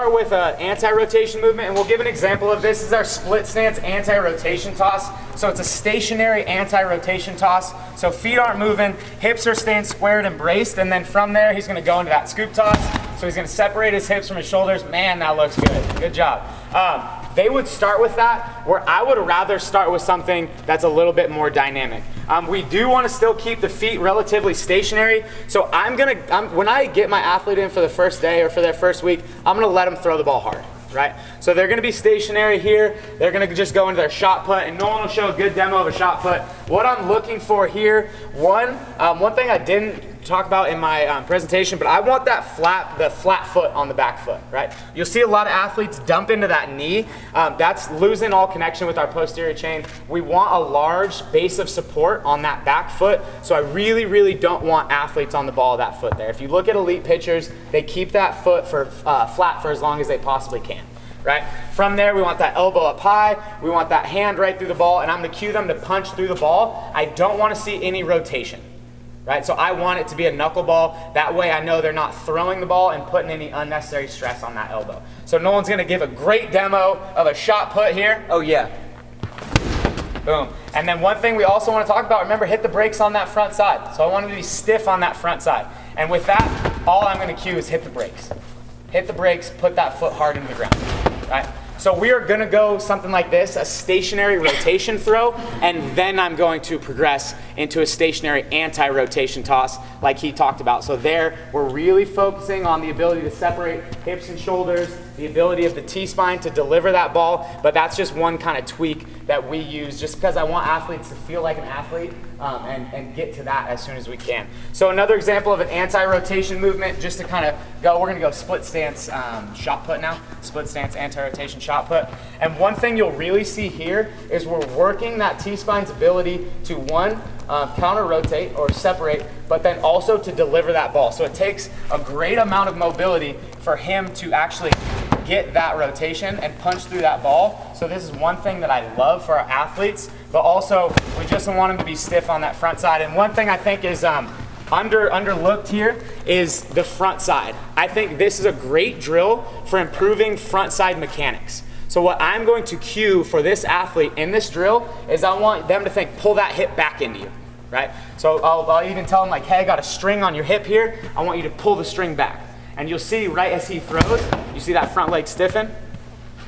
Start with an anti-rotation movement, and we'll give an example of this. This is our split stance anti-rotation toss. So it's a stationary anti-rotation toss. So feet aren't moving, hips are staying squared and braced, and then from there he's going to go into that scoop toss. So he's going to separate his hips from his shoulders. Man, that looks good. Good job. They would start with that, where I would rather start with something that's a little bit more dynamic. We do want to still keep the feet relatively stationary. So when I get my athlete in for the first day or for their first week, I'm going to let them throw the ball hard, right? So they're going to be stationary here. They're going to just go into their shot put, and Nolan will show a good demo of a shot put. What I'm looking for here, one thing I didn't talk about in my presentation, but I want the flat foot on the back foot, right? You'll see a lot of athletes dump into that knee. That's losing all connection with our posterior chain. We want a large base of support on that back foot, so I really, really don't want athletes on the ball of that foot there. If you look at elite pitchers, they keep that foot flat for as long as they possibly can. Right? From there, we want that elbow up high. We want that hand right through the ball, and I'm going to cue them to punch through the ball. I don't want to see any rotation. Right? So I want it to be a knuckleball. That way I know they're not throwing the ball and putting any unnecessary stress on that elbow. So Nolan's going to give a great demo of a shot put here. Oh yeah. Boom. And then one thing we also want to talk about, remember, hit the brakes on that front side. So I want him to be stiff on that front side. And with that, all I'm going to cue is hit the brakes. Hit the brakes, put that foot hard into the ground. Right? So we are going to go something like this, a stationary rotation throw, and then I'm going to progress into a stationary anti-rotation toss like he talked about. So there, we're really focusing on the ability to separate hips and shoulders, the ability of the T-spine to deliver that ball, but that's just one kind of tweak that we use just because I want athletes to feel like an athlete and get to that as soon as we can. So another example of an anti-rotation movement, just to kind of go, we're going to go split stance shot put now, split stance anti-rotation shot put. And one thing you'll really see here is we're working that T-spine's ability to counter rotate or separate, but then also to deliver that ball. So it takes a great amount of mobility for him to actually get that rotation and punch through that ball. So this is one thing that I love for our athletes, but also we just want them to be stiff on that front side. And one thing I think is underlooked here is the front side. I think this is a great drill for improving front side mechanics. So what I'm going to cue for this athlete in this drill is I want them to think, pull that hip back into you, right? So I'll even tell them like, hey, I got a string on your hip here. I want you to pull the string back. And you'll see right as he throws, you see that front leg stiffen,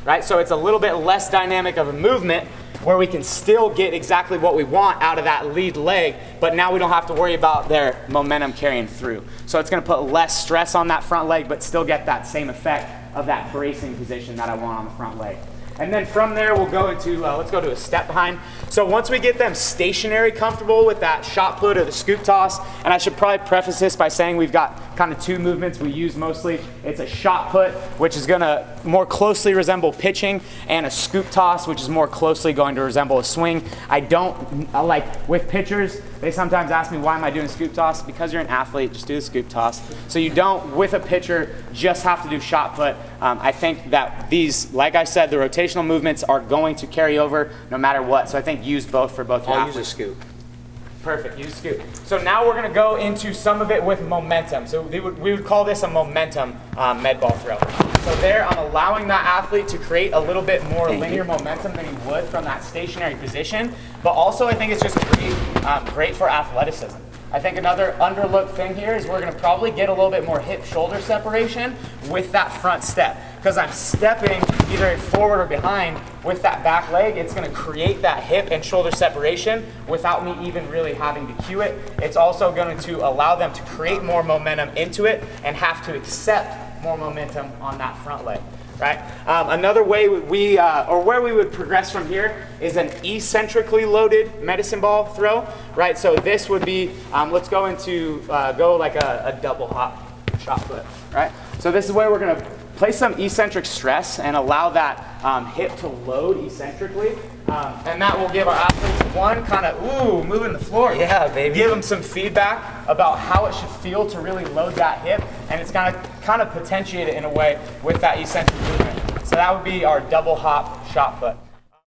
right? So it's a little bit less dynamic of a movement where we can still get exactly what we want out of that lead leg, but now we don't have to worry about their momentum carrying through. So it's going to put less stress on that front leg, but still get that same effect of that bracing position that I want on the front leg. And then from there, we'll go into, let's go to a step behind. So once we get them stationary comfortable with that shot put or the scoop toss, and I should probably preface this by saying we've got kind of two movements we use mostly. It's a shot put, which is gonna more closely resemble pitching, and a scoop toss, which is more closely going to resemble a swing. Like with pitchers, they sometimes ask me, why am I doing scoop toss? Because you're an athlete, just do the scoop toss. So you don't, with a pitcher, just have to do shot put. I think that these, like I said, the rotational movements are going to carry over no matter what. So I think use both for both your athletes. I'll use a scoop. Perfect, use a scoop. So now we're gonna go into some of it with momentum. So we would call this a momentum med ball throw. So there, I'm allowing that athlete to create a little bit more linear momentum than he would from that stationary position. But also I think it's just great for athleticism. I think another underlooked thing here is we're going to probably get a little bit more hip-shoulder separation with that front step. Because I'm stepping either forward or behind with that back leg, it's going to create that hip and shoulder separation without me even really having to cue it. It's also going to allow them to create more momentum into it and have to accept more momentum on that front leg. Right? Another way where we would progress from here is an eccentrically loaded medicine ball throw. Right? So this would be, let's go into, go like a double hop shot put. Right? So this is where we're going to place some eccentric stress and allow that hip to load eccentrically. And that will give our athletes one kind of, moving the floor. Yeah, baby. Give them some feedback about how it should feel to really load that hip. And it's going to kind of potentiate it in a way with that eccentric movement. So that would be our double hop shot put.